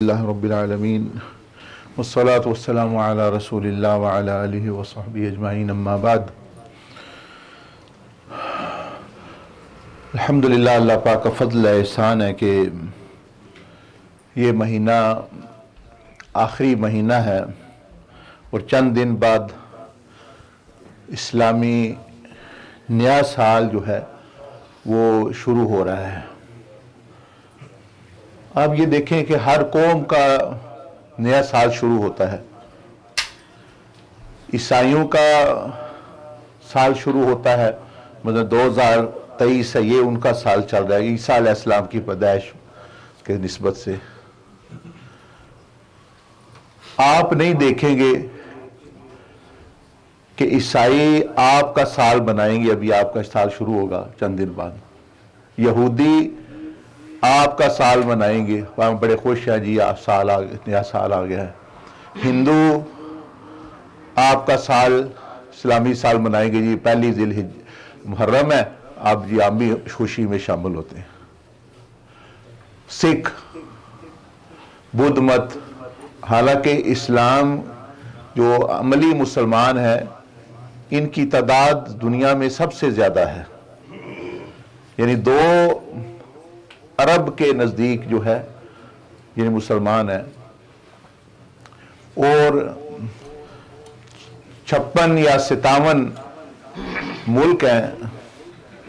रब्बिल आलमीन वस्सलातु वस्सलामु अला रसूलिल्लाह व अला आलिहि व सहबिहि अजमाइन अम्मा बाद। अल्हम्दुलिल्लाह, अल्लाह पाक का फजल एहसान है कि ये महीना आखिरी महीना है और चंद दिन बाद इस्लामी नया साल जो है वो शुरू हो रहा है। आप ये देखें कि हर कौम का नया साल शुरू होता है। ईसाइयों का साल शुरू होता है, मतलब 2023 है, ये उनका साल चल रहा है ईसा अलैहिस्सलाम की पैदाइश के निस्बत से। आप नहीं देखेंगे कि ईसाई आपका साल बनाएंगे, अभी आपका साल शुरू होगा चंद दिन बाद। यहूदी आपका साल मनाएंगे, वहाँ बड़े खुश हैं जी आप साल आ गया, नया साल आ गया है। हिंदू आपका साल इस्लामी साल मनाएंगे जी, पहली मुहर्रम है, आप जी आप भी खुशी में शामिल होते हैं। सिख, बुद्ध मत, हालांकि इस्लाम जो अमली मुसलमान है इनकी तादाद दुनिया में सबसे ज़्यादा है, यानी 2 अरब के नज़दीक जो है यानी मुसलमान है, और 56 या 57 मुल्क हैं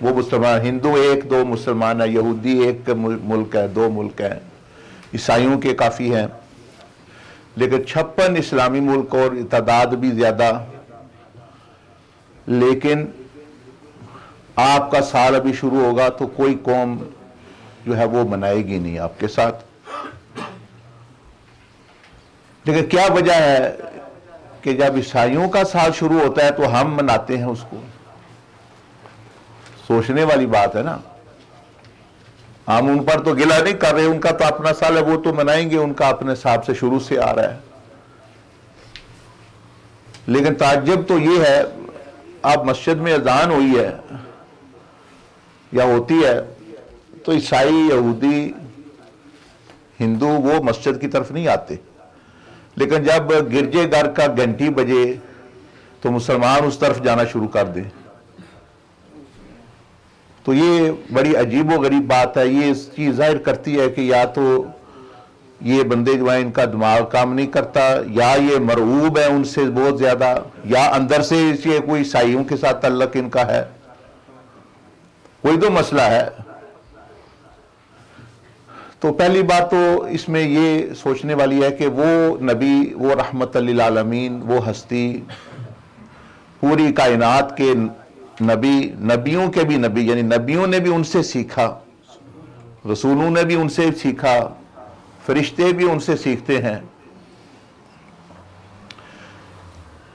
वो मुसलमान। हिंदू 1-2 मुसलमान है, यहूदी 1 मुल्क है, 2 मुल्क हैं, ईसाइयों के काफ़ी हैं, लेकिन 56 इस्लामी मुल्क और तादाद भी ज़्यादा। लेकिन आपका साल अभी शुरू होगा तो कोई कौम जो है वो मनाएगी नहीं आपके साथ। लेकिन क्या वजह है कि जब ईसाइयों का साल शुरू होता है तो हम मनाते हैं उसको? सोचने वाली बात है ना। हम उन पर तो गिला नहीं कर रहे, उनका तो अपना साल है, वो तो मनाएंगे, उनका अपने हिसाब से शुरू से आ रहा है। लेकिन ताज्जुब तो ये है, आप मस्जिद में अजान हुई है या होती है तो ईसाई, यहूदी, हिंदू वो मस्जिद की तरफ नहीं आते, लेकिन जब गिरजे घर का घंटी बजे तो मुसलमान उस तरफ जाना शुरू कर दें। तो ये बड़ी अजीब व गरीब बात है। ये इस चीज़ जाहिर करती है कि या तो ये बंदे जो है इनका दिमाग काम नहीं करता, या ये मरऊब है उनसे बहुत ज़्यादा, या अंदर से ये कोई ईसाइयों के साथ तल्लक इनका है, कोई तो मसला है। तो पहली बात तो इसमें ये सोचने वाली है कि वो नबी, वो रहमतल लिल आलमीन, वो हस्ती, पूरी कायनात के नबी, नबियों के भी नबी, यानी नबियों ने भी उनसे सीखा, रसूलों ने भी उनसे सीखा, फरिश्ते भी उनसे सीखते हैं।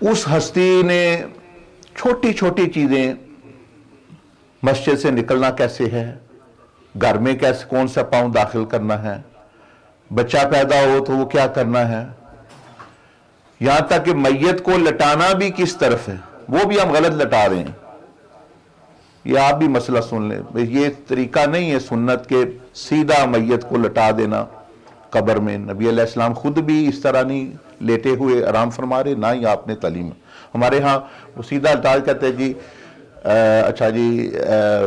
उस हस्ती ने छोटी छोटी चीज़ें, मस्जिद से निकलना कैसे है, घर में कैसे कौन सा पाँव दाखिल करना है, बच्चा पैदा हो तो वो क्या करना है, यहां तक कि मैयत को लटाना भी किस तरफ है, वो भी हम गलत लटा रहे हैं। ये आप भी मसला सुन लें, ये तरीका नहीं है सुन्नत के सीधा मैयत को लटा देना कब्र में। नबी अलैहिस्सलाम खुद भी इस तरह नहीं लेटे हुए आराम फरमा रहे, ना ही आपने तालीम। हमारे यहाँ वो सीधा लटा कहते हैं जी अच्छा जी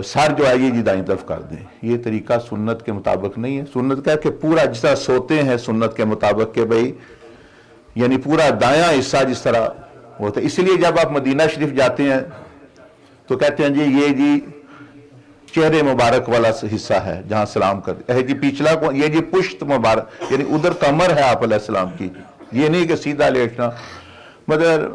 सर जो है ये जी दाईं तरफ कर दें। ये तरीका सुन्नत के मुताबिक नहीं है। सुन्नत क्या है कि पूरा जिस तरह सोते हैं सुन्नत के मुताबिक के भाई, यानी पूरा दायां हिस्सा जिस तरह होता है। इसलिए जब आप मदीना शरीफ जाते हैं तो कहते हैं जी ये जी चेहरे मुबारक वाला हिस्सा है जहां सलाम करते हैं जी, पिछला को ये जी पुश्त मुबारक, यानी उधर कमर है आप अलैहिस्सलाम की, ये नहीं कि सीधा लेटना। मगर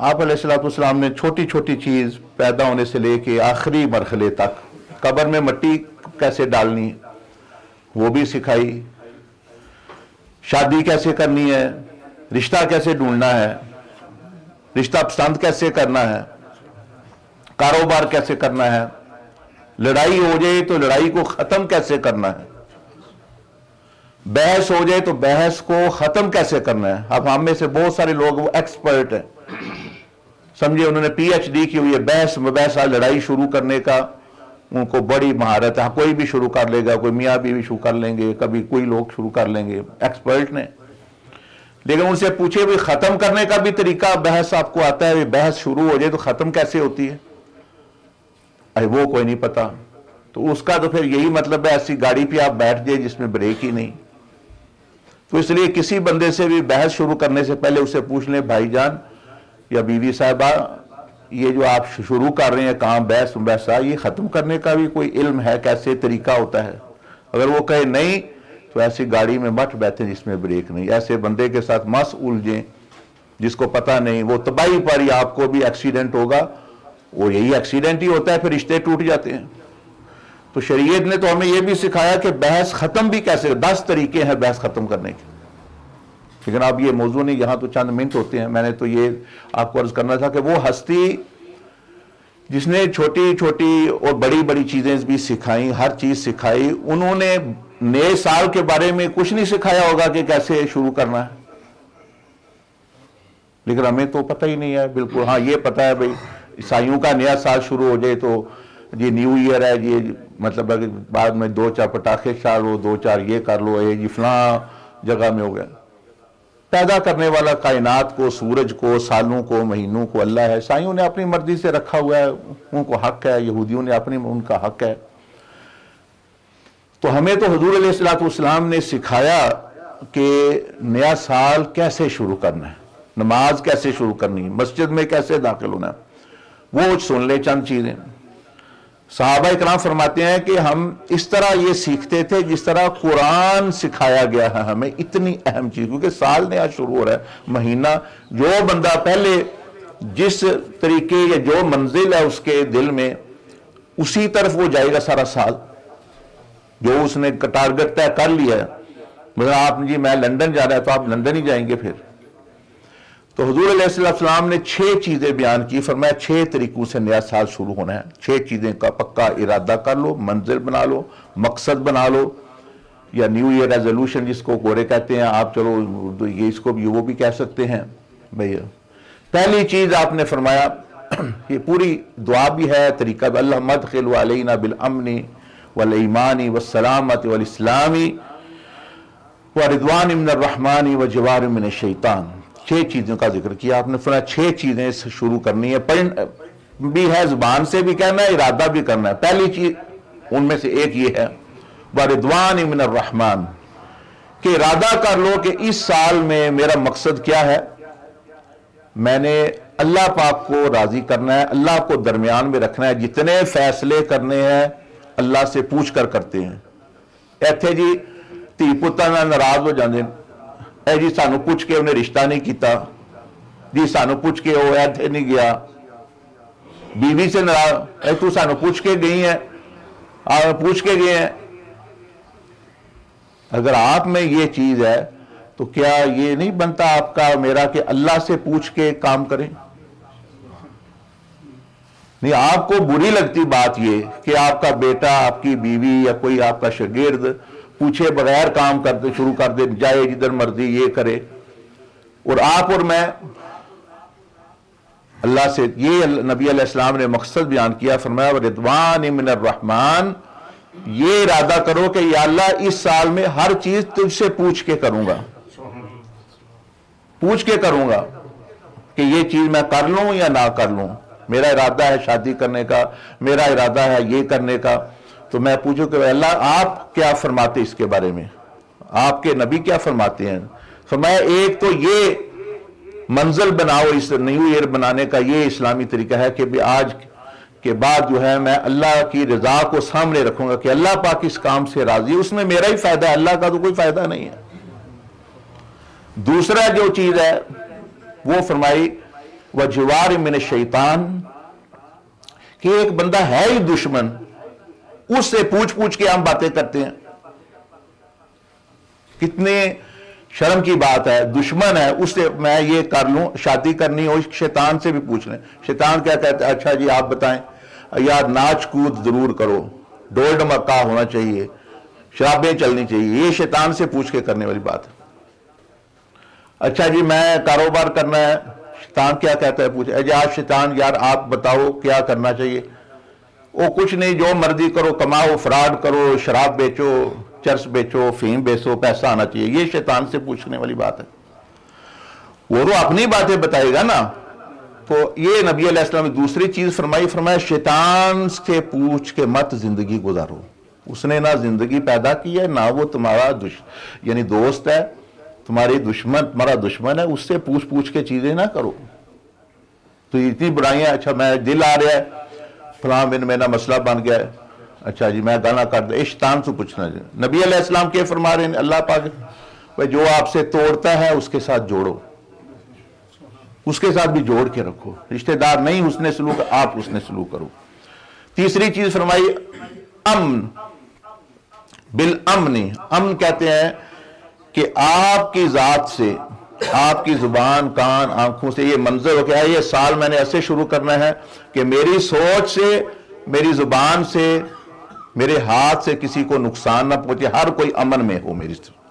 आप अलैहिस्सलाम ने छोटी छोटी चीज़ पैदा होने से लेके आखिरी मरहले तक, कब्र में मिट्टी कैसे डालनी वो भी सिखाई, शादी कैसे करनी है, रिश्ता कैसे ढूंढना है, रिश्ता पसंद कैसे करना है, कारोबार कैसे करना है, लड़ाई हो जाए तो लड़ाई को ख़त्म कैसे करना है, बहस हो जाए तो बहस को ख़त्म कैसे करना है। अब हम में से बहुत सारे लोग वो एक्सपर्ट हैं, समझिए उन्होंने PhD की हुई है बहस मबहसा लड़ाई शुरू करने का, उनको बड़ी महारत है, कोई भी शुरू कर लेगा, कोई मियाँ बीवी शुरू कर लेंगे, कभी कोई लोग शुरू कर लेंगे, एक्सपर्ट ने। लेकिन उनसे पूछे भाई ख़त्म करने का भी तरीका, बहस आपको आता है, बहस शुरू हो जाए तो ख़त्म कैसे होती है? अरे वो कोई नहीं पता। तो उसका तो फिर यही मतलब है, ऐसी गाड़ी पे आप बैठ जाए जिसमें ब्रेक ही नहीं। तो इसलिए किसी बंदे से भी बहस शुरू करने से पहले उसे पूछ लें, भाईजान या बीवी साहबा, ये जो आप शुरू कर रहे हैं काम, बहस बहसा, ये ख़त्म करने का भी कोई इल्म है, कैसे तरीका होता है? अगर वो कहे नहीं तो ऐसी गाड़ी में मत बैठे जिसमें ब्रेक नहीं। ऐसे बंदे के साथ मस उलझें जिसको पता नहीं, वो तबाही पर ही आपको भी एक्सीडेंट होगा, वो यही एक्सीडेंट ही होता है, फिर रिश्ते टूट जाते हैं। तो शरीयत ने तो हमें यह भी सिखाया कि बहस खत्म भी कैसे, 10 तरीके हैं बहस खत्म करने के। लेकिन अब ये मौजू नहीं, यहां तो चंद मिनट होते हैं। मैंने तो ये आपको अर्ज करना था कि वो हस्ती जिसने छोटी छोटी और बड़ी बड़ी चीजें भी सिखाई, हर चीज सिखाई, उन्होंने नए साल के बारे में कुछ नहीं सिखाया होगा कि कैसे शुरू करना है, लेकिन हमें तो पता ही नहीं है बिल्कुल। हाँ ये पता है भाई ईसाइयों का नया साल शुरू हो जाए तो ये न्यू ईयर है, ये मतलब बाद में 2-4 पटाखे चार लो, 2-4 ये कर लो, ये फलां जगह में हो गया। पैदा करने वाला कायनात को, सूरज को, सालों को, महीनों को अल्लाह है। ईसाइयों ने अपनी मर्जी से रखा हुआ है, उनको हक है, यहूदियों ने अपनी, उनका हक है। तो हमें तो हुजूर अलैहिस्सलाम ने सिखाया कि नया साल कैसे शुरू करना है, नमाज कैसे शुरू करनी है, मस्जिद में कैसे दाखिल होना है, वो सुन ले चंद चीजें। सहाबा इकराम फरमाते हैं कि हम इस तरह ये सीखते थे जिस तरह कुरान सिखाया गया है हमें। इतनी अहम चीज, क्योंकि साल नया शुरू हो रहा है, महीना, जो बंदा पहले जिस तरीके या जो मंजिल है उसके दिल में, उसी तरफ वो जाएगा सारा साल। जो उसने टारगेट तय कर लिया है, मतलब आप जी मैं लंदन जा रहा है तो आप लंदन ही जाएंगे फिर। तो हुजूर अलैहिस्सलाम ने 6 चीजें बयान की, फरमाया 6 तरीकों से नया साल शुरू होना है। 6 चीजें का पक्का इरादा कर लो, मंजिल बना लो, मकसद बना लो, या न्यू ईयर रेजोल्यूशन जिसको गोरे कहते हैं आप, चलो ये इसको भी वो भी कह सकते हैं भैया। पहली चीज आपने फरमाया, ये पूरी दुआ भी है, तरीका भी, अल्लाह मदखिल अलैना बिल अमनी वल ईमानी वस्सलामती वल इस्लामी व रिदवान मिनर रहमानी व जवार मिन शैतान। 6 चीजों का जिक्र किया आपने। फरमाया 6 चीजें शुरू करनी है, पढ़ भी है, जुबान से भी कहना है, इरादा भी करना है। पहली चीज उनमें से एक ये है, व रिदवान मिनर रहमान, कि इरादा कर लो कि इस साल में मेरा मकसद क्या है, मैंने अल्लाह पाक को राजी करना है, अल्लाह को दरमियान में रखना है। जितने फैसले करने हैं अल्लाह से पूछ कर करते हैं। इत्थे जी धी पुत्तां नाल नाराज हो जाते हैं, ए जी सानू पूछ के उन्हें रिश्ता नहीं किया जी, सानू पूछ के वो इत्थे नहीं गया। बीवी से नाराज, ए तू सानू पूछ के गई है, आप पूछ के गए हैं। अगर आप में ये चीज है तो क्या ये नहीं बनता आपका मेरा कि अल्लाह से पूछ के काम करें? नहीं, आपको बुरी लगती बात ये कि आपका बेटा, आपकी बीवी या कोई आपका शागिर्द पूछे बगैर काम करते शुरू कर दे, जाए जिधर मर्जी ये करे, और आप और मैं अल्लाह से, ये नबी अलैहिस्सलाम ने मकसद बयान किया, फरमाया रिदवान मिनर रहमान, ये इरादा करो कि या अल्लाह इस साल में हर चीज तुझसे पूछ के करूंगा, पूछ के करूंगा कि ये चीज मैं कर लूं या ना कर लूं। मेरा इरादा है शादी करने का, मेरा इरादा है ये करने का, तो मैं पूछूं कि अल्लाह आप क्या फरमाते इसके बारे में, आपके नबी क्या फरमाते हैं। फरमाया एक तो ये मंजिल बनाओ, इस न्यू ईयर बनाने का ये इस्लामी तरीका है कि आज के बाद जो है मैं अल्लाह की रजा को सामने रखूंगा कि अल्लाह पाक इस काम से राजी, उसमें मेरा ही फायदा है, अल्लाह का तो कोई फायदा नहीं है। दूसरा जो चीज है वो फरमाई वह जिवार मिन शैतान, कि एक बंदा है ही दुश्मन, उससे पूछ पूछ के हम बातें करते हैं। कितने शर्म की बात है, दुश्मन है, उससे मैं ये कर लूं, शादी करनी हो, शैतान से भी पूछ लें। शैतान क्या कहता है, अच्छा जी आप बताएं, यार नाच कूद जरूर करो, डोल डमक्का होना चाहिए, शराबें चलनी चाहिए, ये शैतान से पूछ के करने वाली बात है। अच्छा जी मैं कारोबार करना है, शैतान क्या कहता है, पूछे, आज शैतान यार आप बताओ क्या करना चाहिए, वो कुछ नहीं, जो मर्जी करो, कमाओ, फ्रॉड करो, शराब बेचो, चर्च बेचो, फीम बेचो, पैसा आना चाहिए। ये शैतान से पूछने वाली बात है। वो तो अपनी बातें बताएगा ना। तो ये नबी अलैहिस्सलाम ने दूसरी चीज फरमाया शैतान से पूछ के मत जिंदगी गुजारो। उसने ना जिंदगी पैदा की है, ना वो तुम्हारा यानी दोस्त है, तुम्हारी दुश्मन, तुम्हारा दुश्मन है। उससे पूछ पूछ के चीजें ना करो। तो इतनी बुराइयां, अच्छा मैं दिल आ रहा है, फलां दिन मेरा मसला बन गया है, अच्छा जी मैं गाना कर दे, शैतान से पूछना। नबी अलैहिस्सलाम के फरमा रहे हैं अल्लाह पाक, भाई जो आपसे तोड़ता है उसके साथ जोड़ो, उसके साथ भी जोड़ के रखो। रिश्तेदार नहीं उसने सलूक, आप उसने सलूक करो। तीसरी चीज फरमाई अमन, बिल अमनी। अमन कहते हैं कि आपकी जात से, आपकी जुबान, कान, आंखों से ये मंजर हो गया है, ये साल मैंने ऐसे शुरू करना है कि मेरी सोच से, मेरी जुबान से, मेरे हाथ से किसी को नुकसान ना पहुंचे, हर कोई अमन में हो मेरी तरफ।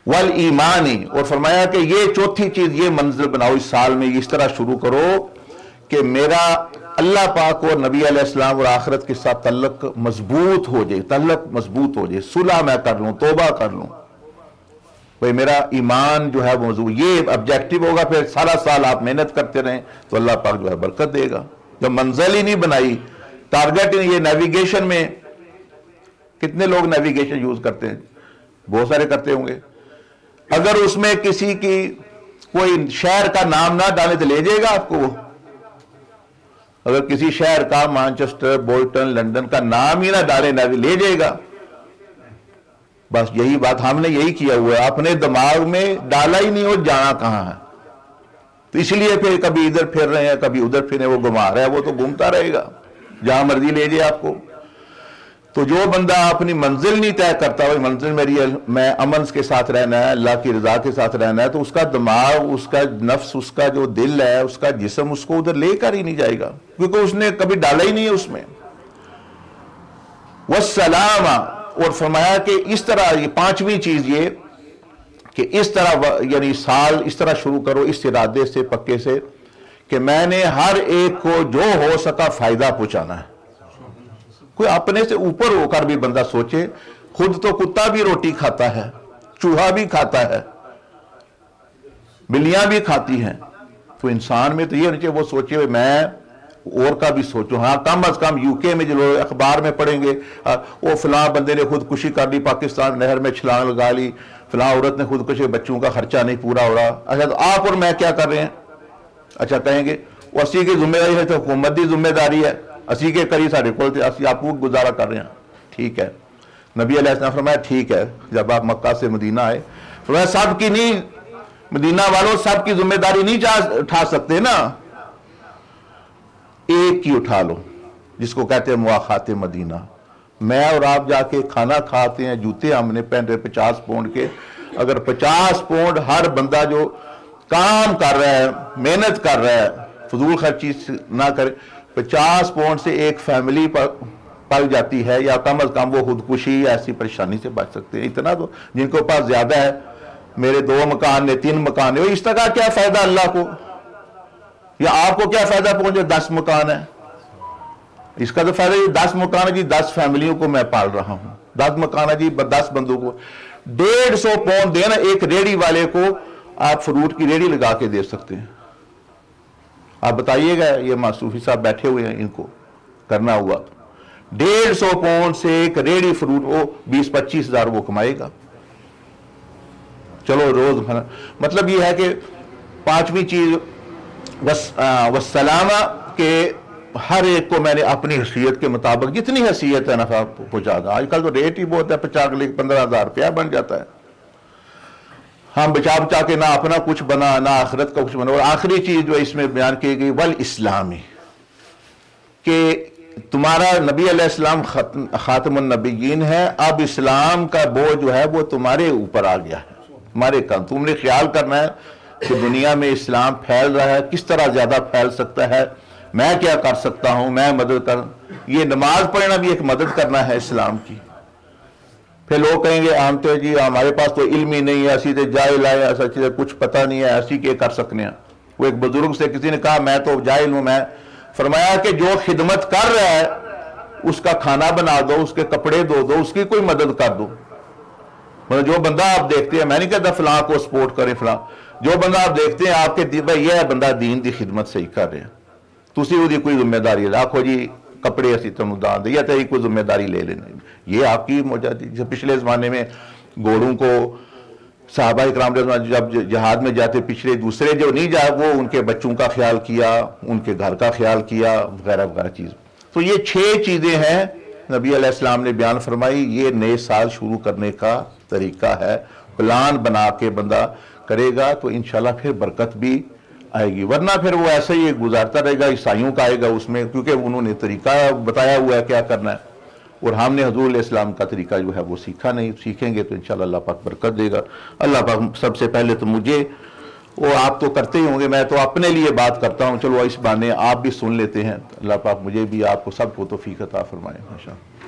वल ईमानी, और फरमाया कि ये चौथी चीज, ये मंजिल बनाओ इस साल में, इस तरह शुरू करो कि मेरा अल्लाह पाक और नबी अलैहिस्सलाम और आखिरत के साथ तल्लुक मजबूत हो जाए, तल्लुक मजबूत हो जाए, सुलह मैं कर लूं, तौबा कर लूं, भाई मेरा ईमान जो है वो मजबूत। ये ऑब्जेक्टिव होगा, फिर सारा साल आप मेहनत करते रहें तो अल्लाह पाक जो है बरकत देगा। जब मंजिल ही नहीं बनाई, टारगेट ही, ये नेविगेशन में कितने लोग नेविगेशन यूज करते हैं? बहुत सारे करते होंगे। अगर उसमें किसी की कोई शहर का नाम ना डाले तो ले जाएगा आपको वो? अगर किसी शहर का, मैनचेस्टर, बोल्टन, लंदन का नाम ही ना डाले ना ले जाएगा। बस यही बात हमने यही किया हुआ है, अपने दिमाग में डाला ही नहीं हो जाना कहां है, तो इसलिए फिर कभी इधर फिर रहे हैं, कभी उधर फिर वो घुमा रहा है, वो तो घूमता रहेगा, जहां मर्जी ले जाए आपको। तो जो बंदा अपनी मंजिल नहीं तय करता, वही मंजिल मेरी है, मैं अमन के साथ रहना है, अल्लाह की रजा के साथ रहना है, तो उसका दिमाग, उसका नफ्स, उसका जो दिल है, उसका जिस्म उसको उधर लेकर ही नहीं जाएगा, क्योंकि उसने कभी डाला ही नहीं है उसमें। वस्सलामा, और फरमाया कि इस तरह, ये पांचवी चीज ये कि इस तरह यानी साल इस तरह शुरू करो, इस इरादे से, पक्के से, कि मैंने हर एक को जो हो सका फायदा पहुंचाना है। कोई अपने से ऊपर होकर भी बंदा सोचे। खुद तो कुत्ता भी रोटी खाता है, चूहा भी खाता है, बिल्लियां भी खाती हैं, तो इंसान में तो ये नहीं चाहिए वो सोचे मैं और का भी सोचूं। हाँ, कम अज कम यूके में जो लोग अखबार में पढ़ेंगे, वो फलां बंदे ने खुदकुशी कर ली, पाकिस्तान नहर में छलांग लगा ली, फलां औरत ने खुदकुशी, बच्चों का खर्चा नहीं पूरा हो रहा। अच्छा, तो आप और मैं क्या कर रहे हैं? अच्छा कहेंगे वो असी की जिम्मेदारी है, तो हुकूमत की जिम्मेदारी है, असी के करी साढ़े को, असी आपको गुजारा कर रहे हैं। ठीक है, नबी अलैहिस्सलाम फरमाया ठीक है, जब आप मक्का से मदीना आए, फरमाया सब की नहीं, मदीना वालों सब की जिम्मेदारी नहीं उठा सकते ना, एक की उठा लो, जिसको कहते हैं मुआखाते मदीना। मैं और आप जाके खाना खाते हैं, जूते हमने पहन रहे 50 पाउंड के, अगर 50 पाउंड हर बंदा जो काम कर रहा है, मेहनत कर रहा है, फजूल खर्ची ना करे, 50 पाउंड से एक फैमिली पर पल जाती है, या कम अज कम वो खुदकुशी या ऐसी परेशानी से बच सकते हैं। इतना तो जिनके पास ज्यादा है, मेरे 2 मकान ने, 3 मकान है, इस तरह क्या फायदा अल्लाह को, या आपको क्या फायदा पहुंचे 10 मकान है? इसका तो फायदा, 10 मकान है जी, 10 फैमिलियों को मैं पाल रहा हूं, 10 मकान है जी, 10 बंदों को 150 पाउंड देना। एक रेडी वाले को आप फ्रूट की रेडी लगा के दे सकते हैं। आप बताइएगा, ये मासूफी साहब बैठे हुए हैं, इनको करना हुआ 150 पाउंड से एक रेडी फ्रूट, वो 20-25 हजार वो कमाएगा। चलो रोज, मतलब ये है कि पांचवी चीज वस्सलामा के हर एक को मैंने अपनी हैसियत के मुताबिक, जितनी हैसियत है नफा पहुंचा दो। आजकल तो रेट ही बहुत है, 50-15 रुपया बन जाता है। हम बचा के ना अपना कुछ बना, ना आखिरत का कुछ बना। और आखिरी चीज जो इसमें बयान की गई, वल इस्लामी, कि तुम्हारा नबी अलैहिस्सलाम खातमुन नबीयीन है, अब इस्लाम का बोझ जो है वो तुम्हारे ऊपर आ गया है, तुम्हारे काम। तुमने ख्याल करना है कि दुनिया में इस्लाम फैल रहा है, किस तरह ज्यादा फैल सकता है, मैं क्या कर सकता हूं, मैं मदद कर। ये नमाज पढ़ना भी एक मदद करना है इस्लाम की। फिर लोग कहेंगे हम तो जी हमारे पास तो इल्म ही नहीं है, असी तो जाहिल है, ऐसा चीज़ कुछ पता नहीं है, ऐसी के कर सकते हैं। वो एक बुजुर्ग से किसी ने कहा मैं तो जाहिल हूं, मैं फरमाया कि जो खिदमत कर रहा है उसका खाना बना दो, उसके कपड़े धो दो, उसकी कोई मदद कर दो। मतलब जो बंदा आप देखते हैं, मैं नहीं कहता फलां को सपोर्ट करें फलां, जो बंदा आप देखते हैं आपके भाई यह बंदा दीन की खिदमत सही कर रहे हैं, तुसी उसकी कोई जिम्मेदारी रखो जी कपड़े असी तुम दान दे या तेरी कोई जिम्मेदारी ले लेने, ये आपकी मौजूदगी। पिछले जमाने में घोड़ों को साहबा इकराम जब जहाज में जाते, पिछले दूसरे जो नहीं जा वो उनके बच्चों का ख्याल किया, उनके घर का ख्याल किया, वगैरह वगैरह चीज़। तो ये 6 चीज़ें हैं नबी अलैहिस्सलाम ने बयान फरमाई, ये नए साल शुरू करने का तरीका है। प्लान बना के बंदा करेगा तो इंशाल्लाह फिर बरकत भी आएगी, वरना फिर वो ऐसे ही गुजारता रहेगा। ईसाइयों का आएगा उसमें, क्योंकि उन्होंने तरीका बताया हुआ है क्या करना है, और हमने हुजूर इस्लाम का तरीका जो है वो सीखा नहीं। सीखेंगे तो इंशाल्लाह अल्लाह पाक बरकत देगा। अल्लाह पाक सबसे पहले तो मुझे, वो आप तो करते ही होंगे, मैं तो अपने लिए बात करता हूँ, चलो इस बहाने आप भी सुन लेते हैं। अल्लाह पाक मुझे भी आपको सबको तौफीक अता फरमाए। माशा अल्लाह।